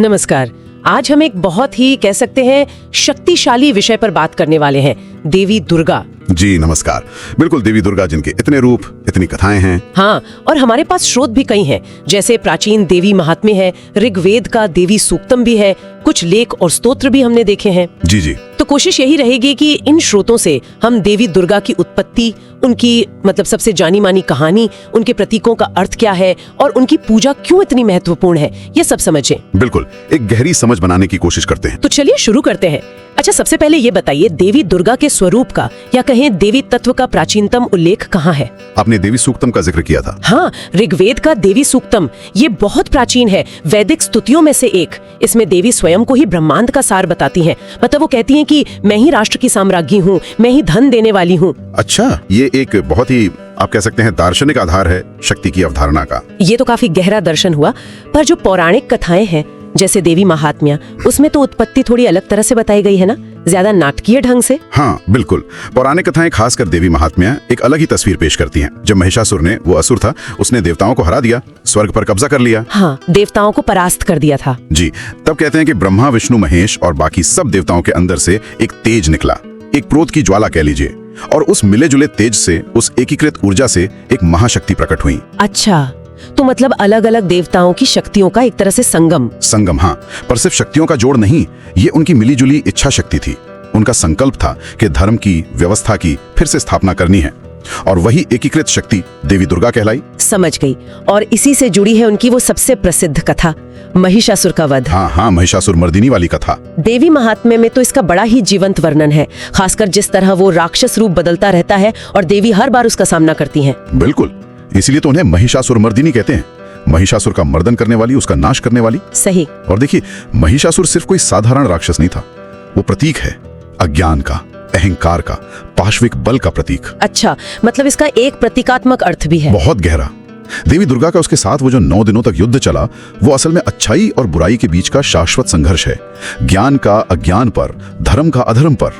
नमस्कार। आज हम एक बहुत ही कह सकते हैं शक्तिशाली विषय पर बात करने वाले हैं, देवी दुर्गा। जी नमस्कार। बिल्कुल, देवी दुर्गा जिनके इतने रूप, इतनी कथाएं हैं। हाँ, और हमारे पास स्रोत भी कई हैं, जैसे प्राचीन देवी महात्म्य है, ऋग्वेद का देवी सूक्तम भी है, कुछ लेख और स्तोत्र भी हमने देखे हैं। जी जी। तो कोशिश यही रहेगी कि इन स्रोतों से हम देवी दुर्गा की उत्पत्ति, उनकी मतलब सबसे जानी मानी कहानी, उनके प्रतीकों का अर्थ क्या है और उनकी पूजा क्यों इतनी महत्वपूर्ण है, ये सब समझें। बिल्कुल, एक गहरी समझ बनाने की कोशिश करते हैं। तो चलिए शुरू करते हैं। अच्छा, सबसे पहले ये बताइए, देवी दुर्गा के स्वरूप का या कहें देवी तत्व का प्राचीनतम उल्लेख कहाँ है? आपने देवी सूक्तम का जिक्र किया था। हाँ, ऋग्वेद का देवी सूक्तम, ये बहुत प्राचीन है, वैदिक स्तुतियों में से एक। इसमें देवी स्वयं को ही ब्रह्मांड का सार बताती हैं। मतलब वो कहती हैं कि मैं ही राष्ट्र की साम्राज्ञी हूँ, मैं ही धन देने वाली हूँ। अच्छा, ये एक बहुत ही आप कह सकते हैं दार्शनिक आधार है शक्ति की अवधारणा का। ये तो काफी गहरा दर्शन हुआ, पर जो पौराणिक कथाएं हैं जैसे देवी महात्म्य, उसमें तो उत्पत्ति थोड़ी अलग तरह से बताई गई है ना, ज्यादा नाटकीय ढंग से। हाँ बिल्कुल, पौराणिक कथाएं खासकर देवी महात्म्य एक अलग ही तस्वीर पेश करती हैं। जब महिषासुर ने, वो असुर था, उसने देवताओं को हरा दिया, स्वर्ग पर कब्जा कर लिया। हाँ, देवताओं को परास्त कर दिया था। जी, तब कहते हैं कि ब्रह्मा, विष्णु, महेश और बाकी सब देवताओं के अंदर से एक तेज निकला, एक क्रोध की ज्वाला कह लीजिए, और उस मिले जुले तेज से, उस एकीकृत ऊर्जा से एक महाशक्ति प्रकट हुई। अच्छा, तो मतलब अलग अलग देवताओं की शक्तियों का एक तरह से संगम। हाँ, पर सिर्फ शक्तियों का जोड़ नहीं, ये उनकी मिली जुली इच्छा शक्ति थी। उनका संकल्प था कि धर्म की, व्यवस्था की फिर से स्थापना करनी है, और वही एकीकृत शक्ति देवी दुर्गा कहलाई। समझ गई। और इसी से जुड़ी है उनकी वो सबसे प्रसिद्ध कथा, महिषासुर का वध। हाँ, महिषासुर मर्दिनी वाली कथा। देवी महात्म्य में तो इसका बड़ा ही जीवंत वर्णन है, खासकर जिस तरह वो राक्षस रूप बदलता रहता है और देवी हर बार उसका सामना करती हैं। बिल्कुल, इसलिए तो उन्हें महिषासुर मर्दिनी कहते हैं। महिषासुर का मर्दन करने वाली, उसका नाश करने वाली। सही। और देखिए, महिषासुर सिर्फ कोई साधारण राक्षस नहीं था, वो प्रतीक है अज्ञान का, अहंकार का, पाशविक बल का प्रतीक। अच्छा, मतलब इसका एक प्रतीकात्मक अर्थ भी है। बहुत गहरा। देवी दुर्गा का उसके साथ वो जो 9 दिनों तक युद्ध चला, वो असल में अच्छाई और बुराई के बीच का शाश्वत संघर्ष है। ज्ञान का अज्ञान पर, धर्म का अधर्म पर।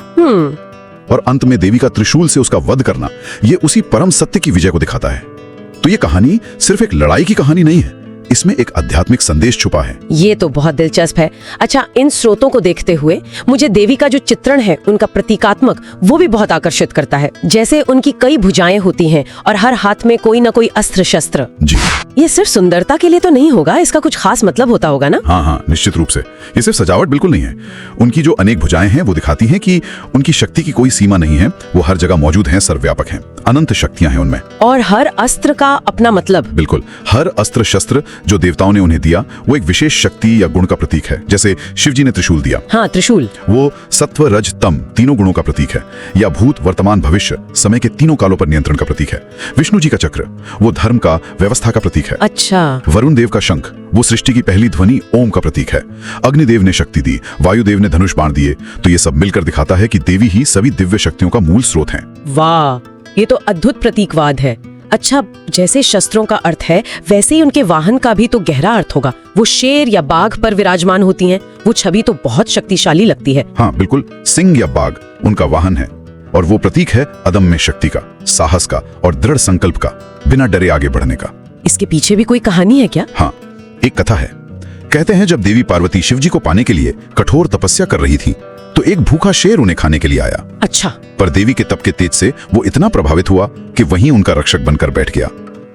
और अंत में देवी का त्रिशूल से उसका वध करना, ये उसी परम सत्य की विजय को दिखाता है। तो ये कहानी सिर्फ एक लड़ाई की कहानी नहीं है, इसमें एक आध्यात्मिक संदेश छुपा है। ये तो बहुत दिलचस्प है। अच्छा, इन स्रोतों को देखते हुए मुझे देवी का जो चित्रण है, उनका प्रतीकात्मक, वो भी बहुत आकर्षित करता है। जैसे उनकी कई भुजाएं होती हैं और हर हाथ में कोई ना कोई अस्त्र शस्त्र। जी, ये सिर्फ सुंदरता के लिए तो नहीं होगा, इसका कुछ खास मतलब होता होगा ना? हाँ, निश्चित रूप से। ये सिर्फ सजावट बिल्कुल नहीं है। उनकी जो अनेक भुजाएं हैं, वो दिखाती हैं कि उनकी शक्ति की कोई सीमा नहीं है, वो हर जगह मौजूद हैं, सर्वव्यापक हैं, अनंत शक्तियां हैं उनमें। और हर अस्त्र का अपना मतलब। बिल्कुल, हर अस्त्र शस्त्र जो देवताओं ने उन्हें दिया, वो एक विशेष शक्ति या गुण का प्रतीक है। जैसे शिव जी ने त्रिशूल दिया। हाँ, त्रिशूल। वो सत्व, रज, तम तीनों गुणों का प्रतीक है, या भूत, वर्तमान, भविष्य, समय के तीनों कालों पर नियंत्रण का प्रतीक है। विष्णु जी का चक्र, वो धर्म का, व्यवस्था का प्रतीक है। अच्छा। वरुण देव का शंख, वो सृष्टि की पहली ध्वनि ओम का प्रतीक है। अग्निदेव ने शक्ति दी, वायुदेव ने धनुष बाण दिए। तो ये सब मिलकर दिखाता है कि देवी ही सभी दिव्य शक्तियों का मूल स्रोत हैं। वाह, ये तो अद्भुत प्रतीकवाद है। अच्छा, जैसे शस्त्रों का अर्थ है, वैसे ही उनके वाहन का भी तो गहरा अर्थ होगा। वो शेर या बाघ पर विराजमान होती हैं, वो छवि तो बहुत शक्तिशाली लगती है। हाँ बिल्कुल, सिंह या बाघ उनका वाहन है, और वो प्रतीक है अदम्य शक्ति का, साहस का और दृढ़ संकल्प का, बिना डरे आगे बढ़ने का। इसके पीछे भी कोई कहानी है क्या? हाँ, एक कथा है। कहते हैं जब देवी पार्वती शिव जी को पाने के लिए कठोर तपस्या कर रही थी, तो एक भूखा शेर उन्हें खाने के लिए आया। अच्छा। पर देवी के तप के तेज से वो इतना प्रभावित हुआ कि वहीं उनका रक्षक बनकर बैठ गया।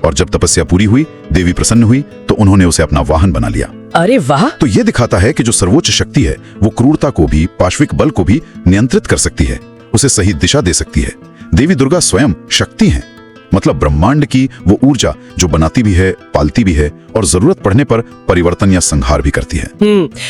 और जब तपस्या पूरी हुई, देवी प्रसन्न हुई, तो उन्होंने उसे अपना वाहन बना लिया। अरे वाह! तो ये दिखाता है कि जो सर्वोच्च शक्ति है, वो क्रूरता को भी, पाशविक बल को भी नियंत्रित कर सकती है, उसे सही दिशा दे सकती है। देवी दुर्गा स्वयं शक्ति हैं, मतलब ब्रह्मांड की वो ऊर्जा जो बनाती भी है, पालती भी है, और जरूरत पड़ने पर परिवर्तन या संहार भी करती है।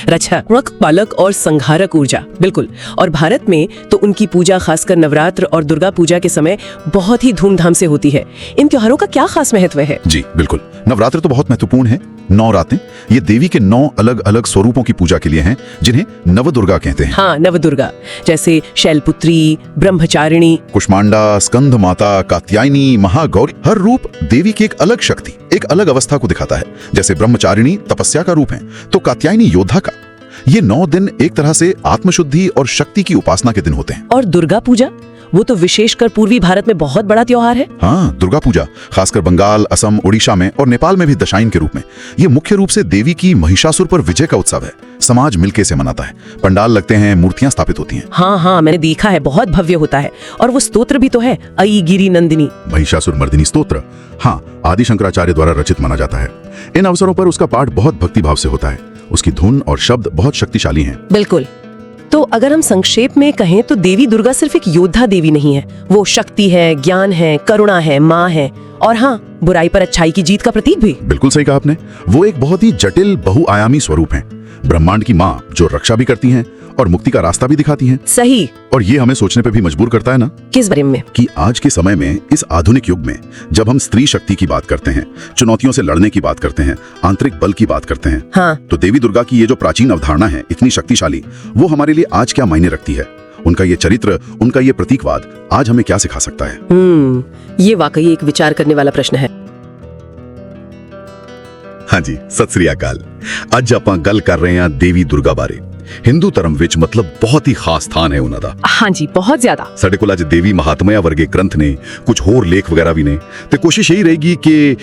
रक्षक, पालक और संहारक ऊर्जा, बिल्कुल। और भारत में तो उनकी पूजा खासकर नवरात्र और दुर्गा पूजा के समय बहुत ही धूमधाम से होती है। इन त्योहारों का क्या खास महत्व है? जी बिल्कुल, नवरात्र तो बहुत महत्वपूर्ण है। 9 रातें ये देवी के 9 अलग अलग स्वरूपों की पूजा के लिए हैं, जिन्हें नवदुर्गा कहते हैं। हाँ, नवदुर्गा, जैसे शैलपुत्री, ब्रह्मचारिणी, कुष्मांडा, स्कंद माता, कात्यायनी, महागौरी। हर रूप देवी की एक अलग शक्ति, एक अलग अवस्था को दिखाता है। जैसे ब्रह्मचारिणी तपस्या का रूप है, तो कात्यायनी योद्धा का। ये 9 दिन एक तरह से आत्मशुद्धि और शक्ति की उपासना के दिन होते हैं। और दुर्गा पूजा, वो तो विशेषकर पूर्वी भारत में बहुत बड़ा त्योहार है। हाँ, दुर्गा पूजा खासकर बंगाल, असम, उड़ीसा में और नेपाल में भी दशाइन के रूप में ये मुख्य रूप से देवी की महिषासुर पर विजय का उत्सव है। समाज मिलके से मनाता है, पंडाल लगते हैं, मूर्तियां स्थापित होती हैं। हाँ हाँ, मैंने देखा है, बहुत भव्य होता है। और वो स्तोत्र भी तो है, अई गिरी नंदिनी। महिषासुर मर्दिनी स्तोत्र, हाँ, आदि शंकराचार्य द्वारा रचित माना जाता है। इन अवसरों पर उसका पाठ बहुत भक्तिभाव से होता है। उसकी धुन और शब्द बहुत शक्तिशाली हैं। बिल्कुल। तो अगर हम संक्षेप में कहें तो देवी दुर्गा सिर्फ एक योद्धा देवी नहीं है, वो शक्ति है, ज्ञान है, करुणा है, माँ है, और हाँ, बुराई पर अच्छाई की जीत का प्रतीक भी। बिल्कुल सही कहा आपने। वो एक बहुत ही जटिल बहुआयामी स्वरूप है, ब्रह्मांड की माँ जो रक्षा भी करती हैं और मुक्ति का रास्ता भी दिखाती हैं। सही। और ये हमें सोचने पे भी मजबूर करता है ना, किस बारे में? कि आज के समय में, इस आधुनिक युग में, जब हम स्त्री शक्ति की बात करते हैं, चुनौतियों से लड़ने की बात करते हैं, आंतरिक बल की बात करते हैं, हाँ, तो देवी दुर्गा की ये जो प्राचीन अवधारणा है, इतनी शक्तिशाली, वो हमारे लिए आज क्या मायने रखती है? उनका ये चरित्र, उनका ये प्रतीकवाद आज हमें क्या सिखा सकता है? ये वाकई एक विचार करने वाला प्रश्न है। हाँ जी, सत श्री अकाल। ਅੱਜ ਆਪਾਂ ਗੱਲ ਕਰ ਰਹੇ ਹਾਂ ਦੇਵੀ ਦੁਰਗਾ ਬਾਰੇ। ਹਿੰਦੂ ਧਰਮ ਵਿੱਚ ਮਤਲਬ ਬਹੁਤ ਹੀ ਖਾਸ ਸਥਾਨ ਹੈ ਉਹਨਾਂ ਦਾ। हाँ जी, बहुत ज्यादा। ਸਾਡੇ ਕੋਲ ਅੱਜ ਦੇਵੀ ਮਹਾਤਮਿਆਂ ਵਰਗੇ ਗ੍ਰੰਥ ਨੇ, ਕੁਝ ਹੋਰ ਲੇਖ ਵਗੈਰਾ ਵੀ ਨੇ, ਤੇ ਕੋਸ਼ਿਸ਼ ਇਹੀ ਰਹੇਗੀ ਕਿ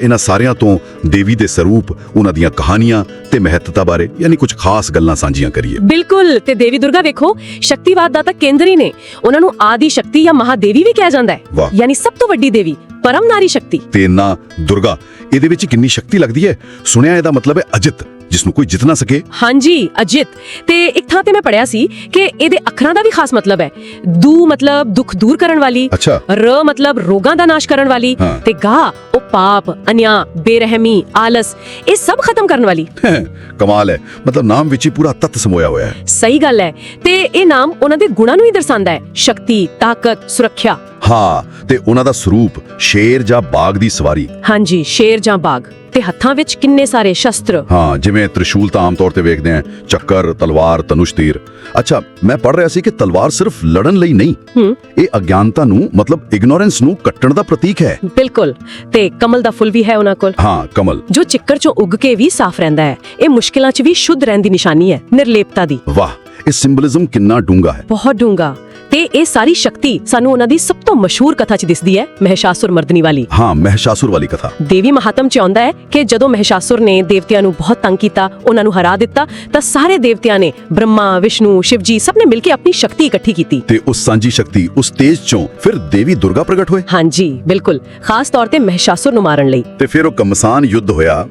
ਇਹਨਾਂ ਸਾਰਿਆਂ ਤੋਂ ਦੇਵੀ ਦੇ ਸਰੂਪ, ਉਹਨਾਂ ਦੀਆਂ ਕਹਾਣੀਆਂ ਤੇ ਮਹੱਤਤਾ ਬਾਰੇ ਯਾਨੀ ਕੁਝ ਖਾਸ ਗੱਲਾਂ ਸਾਂਝੀਆਂ ਕਰੀਏ। ਬਿਲਕੁਲ। ਤੇ ਦੇਵੀ ਦੁਰਗਾ ਵੇਖੋ, ਸ਼ਕਤੀਵਾਦ ਦਾ ਤਾਂ ਕੇਂਦਰ ਹੀ ਨੇ। ਉਹਨਾਂ ਨੂੰ ਆਦਿ ਸ਼ਕਤੀ ਜਾਂ ਮਹਾਦੇਵੀ ਵੀ ਕਿਹਾ ਜਾਂਦਾ ਹੈ, ਵਾਹ। ਯਾਨੀ ਸਭ ਤੋਂ ਵੱਡੀ ਦੇਵੀ, ਪਰਮ ਨਾਰੀ ਸ਼ਕਤੀ। ਤੇ ਨਾ ਦੁਰਗਾ, ਇਹਦੇ ਵਿੱਚ ਕਿੰਨੀ ਸ਼ਕਤੀ ਲੱਗਦੀ ਹੈ। ਸੁਣਿਆ ਇਹਦਾ ਮਤਲਬ ਹੈ ਅਜਿਤ, ਜਿਸ ਨੂੰ ਕੋਈ ਜਿੱਤ ਨਾ ਸਕੇ। ਹਾਂਜੀ, ਅਜਿਤ। ਤੇ ਇੱਕ ਥਾਂ ਤੇ ਮੈਂ ਪੜਿਆ ਸੀ ਕਿ ਇਹਦੇ ਅੱਖਰਾਂ ਦਾ ਵੀ ਖਾਸ ਮਤਲਬ ਹੈ। ਦੂ ਮਤਲਬ ਦੁੱਖ ਦੂਰ ਕਰਨ ਵਾਲੀ, ਅੱਛਾ। ਰ ਮਤਲਬ ਰੋਗਾਂ ਦਾ ਨਾਸ਼ ਕਰਨ ਵਾਲੀ, ਹਾਂ। ਤੇ ਗਾ ਉਹ ਪਾਪ, ਅਨਿਆਂ, ਬੇਰਹਿਮੀ, ਆਲਸ, ਇਹ ਸਭ ਖਤਮ ਕਰਨ ਵਾਲੀ। ਕਮਾਲ ਹੈ, ਮਤਲਬ ਨਾਮ ਵਿੱਚ ਹੀ ਪੂਰਾ ਤੱਤ ਸਮੋਇਆ ਹੋਇਆ ਹੈ। ਸਹੀ ਗੱਲ ਹੈ। ਤੇ ਇਹ ਨਾਮ ਉਹਨਾਂ ਦੇ ਗੁਣਾਂ ਨੂੰ ਹੀ ਦਰਸਾਉਂਦਾ ਹੈ, ਸ਼ਕਤੀ, ਤਾਕਤ, ਸੁਰੱਖਿਆ। ਹਾਂ, ਤੇ ਉਹਨਾਂ ਦਾ ਸਰੂਪ ਸ਼ੇਰ ਜਾਂ ਬਾਗ ਦੀ ਸਵਾਰੀ। ਹਾਂਜੀ, ਸ਼ੇਰ ਜਾਂ ਬਾਗ। ਤੇ ਹੱਥਾਂ ਵਿੱਚ ਕਿੰਨੇ ਸਾਰੇ ਸ਼ਸਤਰ। ਹਾਂ, ਜਿਵੇਂ ਤ੍ਰਿਸ਼ੂਲ ਤਾਂ ਆਮ ਤੌਰ ਤੇ ਵੇਖਦੇ ਹਾਂ, ਚੱਕਰ, ਤਲਵਾਰ, ਧਨੁਸ਼, ਤੀਰ। ਅੱਛਾ, ਮੈਂ ਪੜ੍ਹ ਰਿਹਾ ਸੀ ਕਿ ਤਲਵਾਰ ਸਿਰਫ ਲੜਨ ਲਈ ਨਹੀਂ, ਇਹ ਅਗਿਆਨਤਾ ਨੂੰ ਮਤਲਬ ਇਗਨੋਰੈਂਸ ਨੂੰ ਕੱਟਣ ਦਾ ਪ੍ਰਤੀਕ ਹੈ। ਬਿਲਕੁਲ। ਤੇ ਕਮਲ ਦਾ ਫੁੱਲ ਵੀ ਹੈ ਉਹਨਾਂ ਕੋਲ। ਹਾਂ, ਕਮਲ, ਜੋ ਚਿੱਕਰ ਚੋਂ ਉੱਗ ਕੇ ਵੀ ਸਾਫ਼ ਰਹਿੰਦਾ ਹੈ। ਇਹ ਮੁਸ਼ਕਿਲਾਂ 'ਚ ਵੀ ਸ਼ੁੱਧ ਰਹਿਣ ਦੀ ਨਿਸ਼ਾਨੀ ਹੈ, ਨਿਰਲੇਪਤਾ ਦੀ। ਵਾਹ, ਇਹ ਸਿੰਬਲਿਜ਼ਮ ਕਿੰਨਾ ਡੂੰਘਾ ਹੈ। ਬਹੁਤ ਡੂੰਘਾ। ਤੇ ਇਹ ਸਾਰੀ ਸ਼ਕਤੀ ਸਾਨੂੰ ਉਹਨਾਂ ਦੀ ਸਭ ਤੋਂ ਮਸ਼ਹੂਰ ਕਥਾ 'ਚ ਦਿਸਦੀ ਹੈ, ਮਹਿਸ਼ਾਸੁਰ ਮਰਦਨੀ ਵਾਲੀ। ਹਾਂ, ਮਹਿਸ਼ਾਸੁਰ ਵਾਲੀ ਕਥਾ। ਦੇਵੀ ਮਹਾਤਮ 'ਚ ਆਉਂਦਾ ਹੈ ਕਿ ਜਦੋਂ ਮਹਿਸ਼ਾਸੁਰ ਨੇ ਦੇਵਤਿਆਂ ਨੂੰ ਬਹੁਤ ਤੰਗ ਕੀਤਾ, ਉਹਨਾਂ ਨੂੰ ਹਰਾ ਦਿੱਤਾ, ਤਾਂ ਸਾਰੇ ਦੇਵਤਿਆਂ ਨੇ, ਬ੍ਰਹਮਾ, ਵਿਸ਼ਨੂੰ, ਸ਼ਿਵਜੀ, ਸਭ ਨੇ ਮਿਲ ਕੇ ਆਪਣੀ ਸ਼ਕਤੀ ਇਕੱਠੀ ਕੀਤੀ। ਤੇ ਉਸ ਸਾਂਝੀ ਸ਼ਕਤੀ, ਉਸ ਤੇਜ ਚੋਂ ਫਿਰ ਦੇਵੀ ਦੁਰਗਾ ਪ੍ਰਗਟ ਹੋਏ। ਹਾਂਜੀ, ਬਿਲਕੁਲ। ਖਾਸ ਤੌਰ ਤੇ ਮਹਿਸ਼ਾਸੁਰ ਨੂੰ ਮਾਰਨ ਲਈ। ਤੇ ਫਿਰ ਉਹ ਕਮਸਾਨ ਯੁੱਧ ਹੋਇਆ।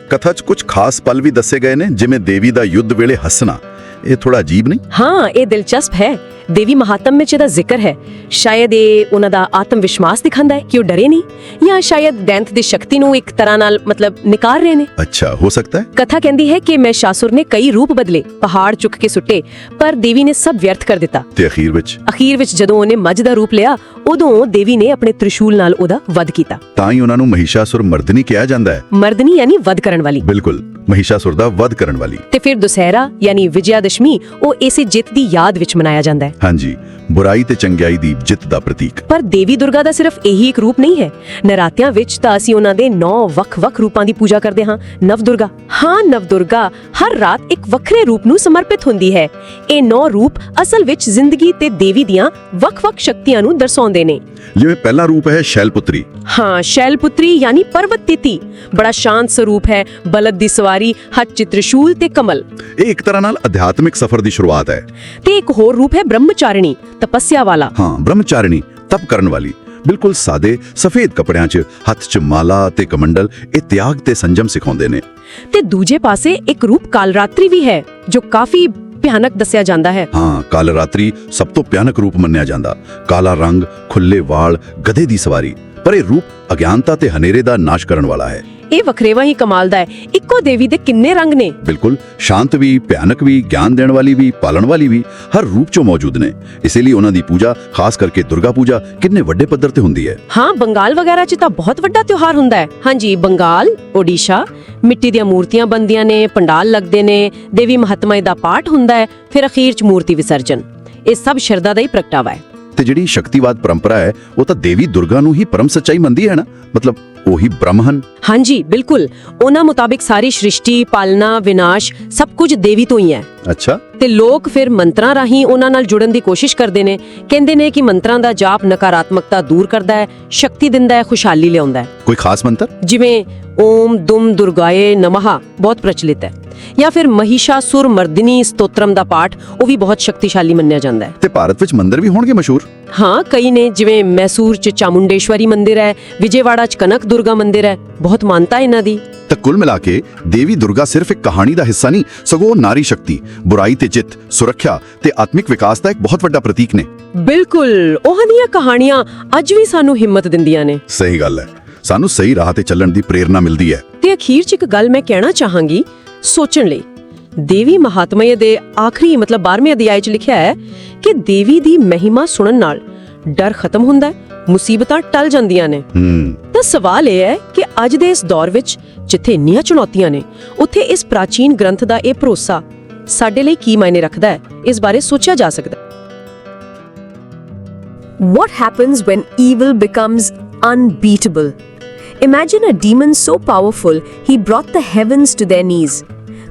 ਕਥਾ 'ਚ ਕੁਝ ਖਾਸ ਪਲ ਵੀ ਦੱਸੇ ਗਏ ਨੇ, ਜਿਵੇਂ ਦੇਵੀ ਦਾ ਯੁੱਧ ਵੇਲੇ ਹੱਸਣਾ। ਇਹ ਥੋੜਾ ਅਜੀਬ ਨਹੀਂ? ਹਾਂ, ਇਹ ਦਿਲਚਸਪ ਹੈ। ਦੇਵੀ ਮਹਾਤਮ ਵਿੱਚ ਇਹਦਾ ਜ਼ਿਕਰ ਹੈ। ਸ਼ਾਇਦ ਇਹ ਉਹਨਾਂ ਦਾ ਆਤਮ ਵਿਸ਼ਵਾਸ ਦਿਖਾਉਂਦਾ ਹੈ ਕਿ ਉਹ ਡਰੇ ਨਹੀਂ, ਜਾਂ ਸ਼ਾਇਦ ਦੈਂਤ ਦੀ ਸ਼ਕਤੀ ਨੂੰ ਇੱਕ ਤਰ੍ਹਾਂ ਨਾਲ ਮਤਲਬ ਨਿਕਾਰ ਰਹੇ ਨੇ। ਅੱਛਾ, ਹੋ ਸਕਦਾ ਹੈ। ਕਥਾ ਕਹਿੰਦੀ ਹੈ ਕਿ ਮਹਿਸ਼ਾਸੁਰ ਨੇ ਕਈ ਰੂਪ ਬਦਲੇ, ਪਹਾੜ ਚੁੱਕ ਕੇ ਸੁੱਟੇ, ਪਰ ਦੇਵੀ ਨੇ ਸਭ ਵਿਅਰਥ ਕਰ ਦਿੱਤਾ। ਤੇ ਅਖੀਰ ਵਿੱਚ ਜਦੋਂ ਉਹਨੇ ਮੱਝ ਦਾ ਰੂਪ ਲਿਆ, ਉਦੋਂ ਦੇਵੀ ਨੇ ਆਪਣੇ ਤ੍ਰਿਸ਼ੂਲ ਨਾਲ ਉਹਦਾ ਵਧ ਕੀਤਾ। ਤਾਂ ਹੀ ਉਹਨਾਂ ਨੂੰ ਮਹਿਸ਼ਾਸੁਰ ਮਰਦਨੀ ਕਿਹਾ ਜਾਂਦਾ ਹੈ। ਮਰਦਨੀ ਯਾਨੀ ਵਧ ਕਰਨ ਵਾਲੀ। ਬਿਲਕੁਲ, ਮਹਿਸ਼ਾਸੁਰ ਦਾ ਵਧ ਕਰਨ ਵਾਲੀ। ਤੇ ਫਿਰ ਦੁਸਹਿਰਾ ਯਾਨੀ ਵਿਜਯਦਸ਼ਮੀ, ਉਹ ਇਸੇ ਜਿੱਤ ਦੀ ਯਾਦ ਵਿੱਚ ਮਨਾਇਆ ਜਾਂਦਾ ਹੈ। ਹਾਂਜੀ, ਬੁਰਾਈ ਤੇ ਚੰਗਿਆਈ ਦੀ ਜਿੱਤ ਦਾ ਪ੍ਰਤੀਕ। ਪਰ ਦੇਵੀ ਦੁਰਗਾ ਦਾ ਸਿਰਫ ਇਹੀ ਇੱਕ ਰੂਪ ਨਹੀਂ ਹੈ। ਨਰਾਤਿਆਂ ਵਿੱਚ ਤਾਂ ਅਸੀਂ ਉਹਨਾਂ ਦੇ 9 ਵੱਖ-ਵੱਖ ਰੂਪਾਂ ਦੀ ਪੂਜਾ ਕਰਦੇ ਹਾਂ। ਨਵ ਦੁਰਗਾ, ਹਾਂ, ਨਵ ਦੁਰਗਾ ਹਰ ਰਾਤ ਇੱਕ ਵੱਖਰੇ ਰੂਪ ਨੂੰ ਸਮਰਪਿਤ ਹੁੰਦੀ ਹੈ। ਇਹ 9 ਰੂਪ ਅਸਲ ਵਿੱਚ ਜ਼ਿੰਦਗੀ ਤੇ ਦੇਵੀ ਦੀਆਂ ਵੱਖ-ਵੱਖ ਸ਼ਕਤੀਆਂ ਨੂੰ ਦਰਸਾਉਂਦੇ ਨੇ। ਜਿਵੇਂ ਪਹਿਲਾ ਰੂਪ ਹੈ ਸ਼ੈਲਪੁਤਰੀ। ਹਾਂ, ਸ਼ੈਲਪੁਤਰੀ ਯਾਨੀ ਪਰਵਤ ਤਿਤੀ, ਬੜਾ ਸ਼ਾਂਤ ਸਰੂਪ ਹੈ, ਬਲਦ ਦੀ ਸਵਾਰੀ, ਹੱਥ 'ਚ ਤ੍ਰਿਸ਼ੂਲ ਤੇ ਕਮਲ। ਇਹ ਇੱਕ ਤਰ੍ਹਾਂ ਨਾਲ ਅਧਿਆਤਮਿਕ ਸਫ਼ਰ ਦੀ ਸ਼ੁਰੂਆਤ ਹੈ। ਤੇ ਇੱਕ ਹੋਰ ਰੂਪ ਹੈ ਬ੍ਰਹਮਚਾਰਿਣੀ, ਤਪੱਸਿਆ ਵਾਲਾ। ਹਾਂ, ਬ੍ਰਹਮਚਾਰਿਣੀ, ਤਪ ਕਰਨ ਵਾਲੀ। ਬਿਲਕੁਲ ਸਾਦੇ ਸਫੇਦ ਕੱਪੜਿਆਂ 'ਚ, ਹੱਥ 'ਚ ਮਾਲਾ ਤੇ ਕਮੰਡਲ। ਇਹ ਤਿਆਗ ਤੇ ਸੰਜਮ ਸਿਖਾਉਂਦੇ ਨੇ। ਤੇ ਦੂਜੇ ਪਾਸੇ ਇੱਕ ਰੂਪ ਕਾਲਰਾਤਰੀ ਵੀ ਹੈ, ਜੋ ਕਾਫੀ ਭਿਆਨਕ ਦੱਸਿਆ ਜਾਂਦਾ ਹੈ। ਹਾਂ, ਕਾਲਰਾਤਰੀ ਸਭ ਤੋਂ ਭਿਆਨਕ ਰੂਪ ਮੰਨਿਆ ਜਾਂਦਾ। ਕਾਲਾ ਰੰਗ, ਖੁੱਲੇ ਵਾਲ, ਗਧੇ ਦੀ ਸਵਾਰੀ। ਪਰ ਇਹ ਰੂਪ ਅਗਿਆਨਤਾ ਤੇ ਹਨੇਰੇ ਦਾ ਨਾਸ਼ ਕਰਨ ਵਾਲਾ ਹੈ। ਇਹ ਵਖਰੇਵਾ ਹੀ ਕਮਾਲ ਦਾ ਹੈ। ਇੱਕੋ ਦੇਵੀ ਦੇ ਕਿੰਨੇ ਰੰਗ ਨੇ। ਬਿਲਕੁਲ, ਸ਼ਾਂਤ ਵੀ, ਭਿਆਨਕ ਵੀ, ਗਿਆਨ ਦੇਣ ਵਾਲੀ ਵੀ, ਪਾਲਣ ਵਾਲੀ ਵੀ, ਹਰ ਰੂਪ 'ਚੋਂ ਮੌਜੂਦ ਨੇ। ਇਸੇ ਲਈ ਉਹਨਾਂ ਦੀ ਪੂਜਾ, ਖਾਸ ਕਰਕੇ ਦੁਰਗਾ ਪੂਜਾ, ਕਿੰਨੇ ਵੱਡੇ ਪੱਧਰ ਤੇ ਹੁੰਦੀ ਹੈ। ਹਾਂ, ਬੰਗਾਲ ਵਗੈਰਾ 'ਚ ਤਾਂ ਬਹੁਤ ਵੱਡਾ ਤਿਉਹਾਰ ਹੁੰਦਾ ਹੈ। ਹਾਂਜੀ, ਬੰਗਾਲ, ਓਡੀਸ਼ਾ, ਮਿੱਟੀ ਦੀਆਂ ਮੂਰਤੀਆਂ ਬਣਦੀਆਂ ਨੇ, ਪੰਡਾਲ ਲੱਗਦੇ ਨੇ, ਦੇਵੀ ਮਹਾਤਮਾ ਦਾ ਪਾਠ ਹੁੰਦਾ ਹੈ, ਫਿਰ ਅਖੀਰ 'ਚ ਮੂਰਤੀ ਵਿਸਰਜਨ। ਇਹ ਸਭ ਸ਼ਰਧਾ ਦਾ ਹੀ ਪ੍ਰਗਟਾਵਾ ਹੈ। ਤੇ ਜਿਹੜੀ ਸ਼ਕਤੀਵਾਦ ਪਰੰਪਰਾ ਹੈ ਉਹ ਤਾਂ ਦੇਵੀ ਦੁਰਗਾ ਨੂੰ ਹੀ ਪਰਮ ਸੱਚਾਈ ਮੰਨਦੀ ਹੈ ਨਾ, ਮਤਲਬ ਉਹੀ ਬ੍ਰਹਮ ਹਨ। ਹਾਂਜੀ ਬਿਲਕੁਲ, ਉਹਨਾਂ ਮੁਤਾਬਿਕ ਸਾਰੀ ਸ੍ਰਿਸ਼ਟੀ, ਪਾਲਣਾ, ਵਿਨਾਸ਼ ਸਭ ਕੁਝ ਦੇਵੀ ਤੋਂ ਹੀ ਹੈ। ਅੱਛਾ। ਤੇ ਲੋਕ ਫਿਰ ਮੰਤਰਾਂ ਰਾਹੀਂ ਉਹਨਾਂ ਨਾਲ ਜੁੜਨ ਦੀ ਕੋਸ਼ਿਸ਼ ਕਰਦੇ ਨੇ। ਕਹਿੰਦੇ ਨੇ ਕਿ ਮੰਤਰਾਂ ਦਾ ਜਾਪ ਨਕਾਰਾਤਮਕਤਾ ਦੂਰ ਕਰਦਾ ਹੈ, ਸ਼ਕਤੀ ਦਿੰਦਾ ਹੈ, ਖੁਸ਼ਹਾਲੀ ਲਿਆਉਂਦਾ ਹੈ। ਕੋਈ ਖਾਸ ਮੰਤਰ? ਜਿਵੇਂ ਓਮ ਦੁਮ ਦੁਰਗਾਏ ਨਮः ਬਹੁਤ ਪ੍ਰਚਲਿਤ ਹੈ, ਜਾਂ ਫਿਰ ਮਹਿਸ਼ਾਸੁਰ ਮਰਦਿਨੀ ਸਤੋਤਰਮ ਦਾ ਪਾਠ, ਉਹ ਵੀ ਬਹੁਤ ਸ਼ਕਤੀਸ਼ਾਲੀ ਮੰਨਿਆ ਜਾਂਦਾ ਹੈ। ਤੇ ਭਾਰਤ ਵਿੱਚ ਮੰਦਿਰ ਵੀ ਹੋਣਗੇ ਮਸ਼ਹੂਰ? ਹਾਂ ਕਈ ਨੇ, ਜਿਵੇਂ ਮੈਸੂਰ 'ਚ ਚਾਮੁੰਡੇਸ਼ਵਰੀ ਮੰਦਿਰ ਹੈ, ਵਿਜੇਵਾੜਾ 'ਚ ਕਨਕ ਦੁਰਗਾ ਮੰਦਿਰ ਹੈ, ਬਹੁਤ ਮਾਨਤਾ ਇਹਨਾਂ ਦੀ। ਤਾਂ ਕੁੱਲ ਮਿਲਾ ਕੇ ਦੇਵੀ ਦੁਰਗਾ ਸਿਰਫ ਇੱਕ ਕਹਾਣੀ ਦਾ ਹਿੱਸਾ ਨਹੀਂ, ਸਗੋਂ ਨਾਰੀ ਸ਼ਕਤੀ, ਬੁਰਾਈ ਤੇ ਜਿੱਤ, ਸੁਰੱਖਿਆ ਤੇ ਆਤਮਿਕ ਵਿਕਾਸ ਦਾ ਇੱਕ ਬਹੁਤ ਵੱਡਾ ਪ੍ਰਤੀਕ ਨੇ। ਬਿਲਕੁਲ, ਉਹਨਾਂ ਦੀਆਂ ਕਹਾਣੀਆਂ ਅੱਜ ਵੀ ਸਾਨੂੰ ਹਿੰਮਤ ਦਿੰਦੀਆਂ ਨੇ। ਸਹੀ ਗੱਲ ਹੈ, ਸਾਨੂੰ ਸਹੀ ਰਾਹ ਤੇ ਚੱਲਣ ਦੀ ਪ੍ਰੇਰਣਾ ਮਿਲਦੀ ਹੈ। ਤੇ ਅਖੀਰ 'ਚ ਇੱਕ ਗੱਲ ਮੈਂ ਕਹਿਣਾ ਚਾਹਾਂਗੀ ਸੋਚਣ ਲਈ। ਦੇਵੀ ਮਹਾਤਮਯ ਦੇ ਆਖਰੀ ਮਤਲਬ 12ਵੇਂ ਅਧਿਆਇ 'ਚ ਲਿਖਿਆ ਹੈ ਕਿ ਦੇਵੀ ਦੀ ਮਹਿਮਾ ਸੁਣਨ ਨਾਲ ਡਰ ਖਤਮ ਹੁੰਦਾ ਹੈ, ਮੁਸੀਬਤਾਂ ਟਲ ਜਾਂਦੀਆਂ ਨੇ। ਤਾਂ ਸਵਾਲ ਇਹ ਹੈ ਕਿ ਅੱਜ ਦੇ ਇਸ ਦੌਰ ਵਿੱਚ ਜਿੱਥੇ ਇੰਨੀਆਂ ਚੁਣੌਤੀਆਂ ਨੇ, ਉੱਥੇ ਇਸ ਪ੍ਰਾਚੀਨ ਗ੍ਰੰਥ ਦਾ ਇਹ ਭਰੋਸਾ ਸਾਡੇ ਲਈ ਕੀ ਮਾਇਨੇ ਰੱਖਦਾ ਹੈ, ਇਸ ਬਾਰੇ ਸੋਚਿਆ ਜਾ ਸਕਦਾ ਹੈ। What happens when evil becomes unbeatable? Imagine a demon so powerful he brought the heavens to their knees.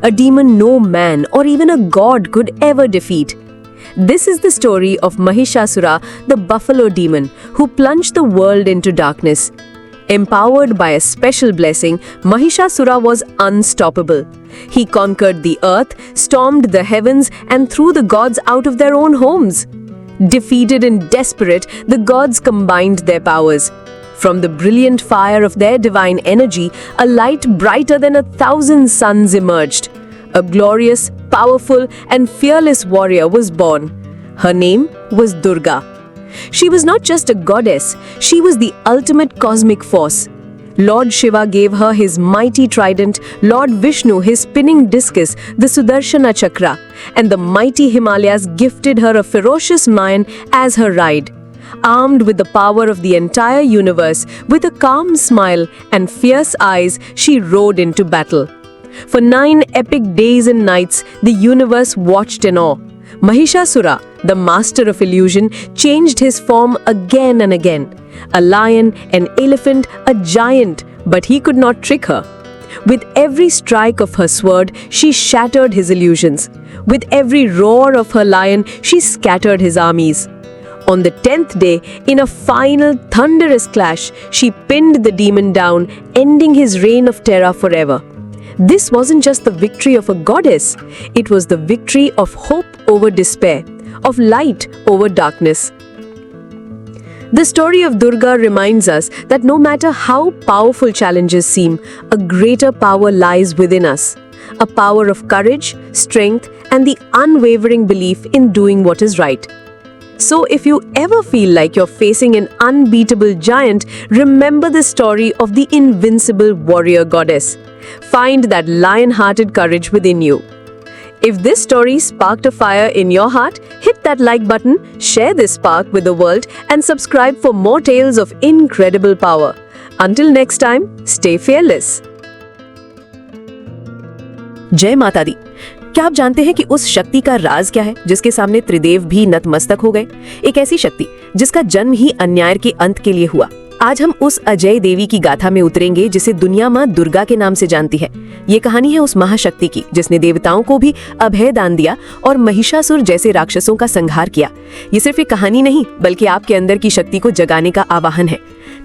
A demon no man or even a god could ever defeat. This is the story of Mahishasura, the buffalo demon, who plunged the world into darkness. Empowered by a special blessing, Mahishasura was unstoppable. He conquered the earth, stormed the heavens, and threw the gods out of their own homes. Defeated and desperate, the gods combined their powers. From the brilliant fire of their divine energy, a light brighter than 1,000 suns emerged. A glorious, powerful, and fearless warrior was born. Her name was Durga. She was not just a goddess, she was the ultimate cosmic force. Lord Shiva gave her his mighty trident, Lord Vishnu his spinning discus, the Sudarshana Chakra, and the mighty Himalayas gifted her a ferocious lion as her ride. Armed with the power of the entire universe, with a calm smile and fierce eyes, she rode into battle. For 9 epic days and nights, the universe watched in awe. Mahishasura, the master of illusion, changed his form again and again. A lion, an elephant, a giant, but he could not trick her. With every strike of her sword, she shattered his illusions. With every roar of her lion, she scattered his armies. On the 10th day, in a final thunderous clash, she pinned the demon down, ending his reign of terror forever. This wasn't just the victory of a goddess, it was the victory of hope over despair, of light over darkness. The story of Durga reminds us that no matter how powerful challenges seem, a greater power lies within us. A power of courage, strength, and the unwavering belief in doing what is right. So if you ever feel like you're facing an unbeatable giant, remember the story of the invincible warrior goddess. Find that lion-hearted courage within you. If this story sparked a fire in your heart, hit that like button, share this spark with the world, and subscribe for more tales of incredible power. Until next time, stay fearless. जय माता दी। क्या आप जानते हैं कि उस शक्ति का राज क्या है जिसके सामने त्रिदेव भी नतमस्तक हो गए? एक ऐसी शक्ति जिसका जन्म ही अन्याय के अंत के लिए हुआ। आज हम उस अजय देवी की गाथा में उतरेंगे जिसे दुनिया मां दुर्गा के नाम से जानती है। ये कहानी है उस महाशक्ति की जिसने देवताओं को भी अभय दान दिया और महिषासुर जैसे राक्षसों का संहार किया। ये सिर्फ एक कहानी नहीं बल्कि आपके अंदर की शक्ति को जगाने का आवाहन है।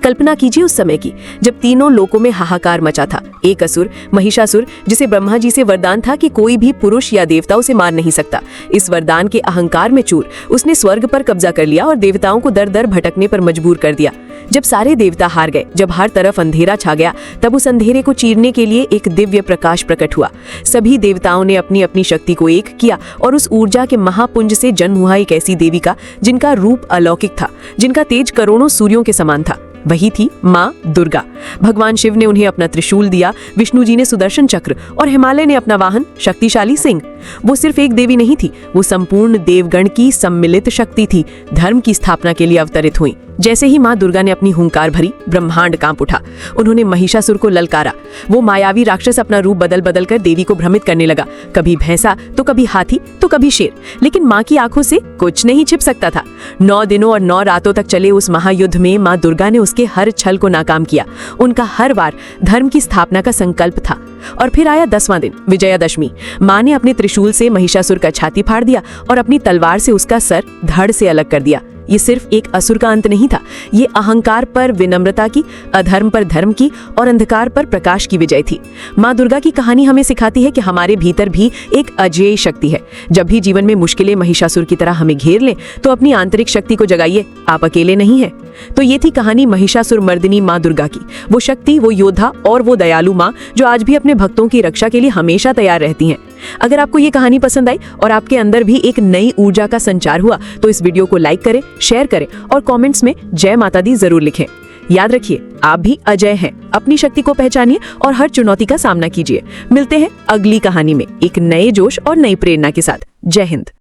कल्पना कीजिए उस समय की जब तीनों लोकों में हाहाकार मचा था। एक असुर महिषासुर जिसे ब्रह्मा जी से वरदान था कि कोई भी पुरुष या देवता उसे मार नहीं सकता। इस वरदान के अहंकार में चूर उसने स्वर्ग पर कब्जा कर लिया और देवताओं को दर दर भटकने पर मजबूर कर दिया। जब सारे देवता हार गए, जब हर तरफ अंधेरा छा गया, तब उस अंधेरे को चीरने के लिए एक दिव्य प्रकाश प्रकट हुआ। सभी देवताओं ने अपनी अपनी शक्ति को एक किया और उस ऊर्जा के महापुंज से जन्म हुआ एक ऐसी देवी का जिनका रूप अलौकिक था, जिनका तेज करोड़ों सूर्यों के समान था। वही थी माँ दुर्गा। भगवान शिव ने उन्हें अपना त्रिशूल दिया, विष्णु जी ने सुदर्शन चक्र और हिमालय ने अपना वाहन शक्तिशाली सिंह। वो सिर्फ एक देवी नहीं थी, वो संपूर्ण देवगण की सम्मिलित शक्ति थी, धर्म की स्थापना के लिए अवतरित हुई। जैसे ही माँ दुर्गा ने अपनी हुंकार भरी, ब्रह्मांड कांप उठा। उन्होंने महिषासुर को ललकारा। वो मायावी राक्षस अपना रूप बदल बदल कर देवी को भ्रमित करने लगा, कभी भैंसा तो कभी हाथी तो कभी शेर, लेकिन माँ की आंखों से कुछ नहीं छिप सकता था। 9 दिनों और 9 रातों तक चले उस महायुद्ध में माँ दुर्गा ने उसके हर छल को नाकाम किया। उनका हर वार धर्म की स्थापना का संकल्प था। और फिर आया 10वां दिन, विजयादशमी। माँ ने अपने त्रिशूल से महिषासुर का छाती फाड़ दिया और अपनी तलवार से उसका सर धड़ से अलग कर दिया। ये सिर्फ एक असुर का अंत नहीं था, ये अहंकार पर विनम्रता की, अधर्म पर धर्म की और अंधकार पर प्रकाश की विजय थी। माँ दुर्गा की कहानी हमें सिखाती है कि हमारे भीतर भी एक अजेय शक्ति है। जब भी जीवन में मुश्किलें महिषासुर की तरह हमें घेर लें, तो अपनी आंतरिक शक्ति को जगाइए, आप अकेले नहीं हैं। तो ये थी कहानी महिषासुर मर्दिनी माँ दुर्गा की, वो शक्ति, वो योद्धा और वो दयालु माँ जो आज भी अपने भक्तों की रक्षा के लिए हमेशा तैयार रहती हैं। अगर आपको ये कहानी पसंद आई और आपके अंदर भी एक नई ऊर्जा का संचार हुआ, तो इस वीडियो को लाइक करें, शेयर करें और कमेंट्स में जय माता दी जरूर लिखें। याद रखिए, आप भी अजय हैं। अपनी शक्ति को पहचानिए और हर चुनौती का सामना कीजिए। मिलते हैं अगली कहानी में एक नए जोश और नई प्रेरणा के साथ। जय हिंद।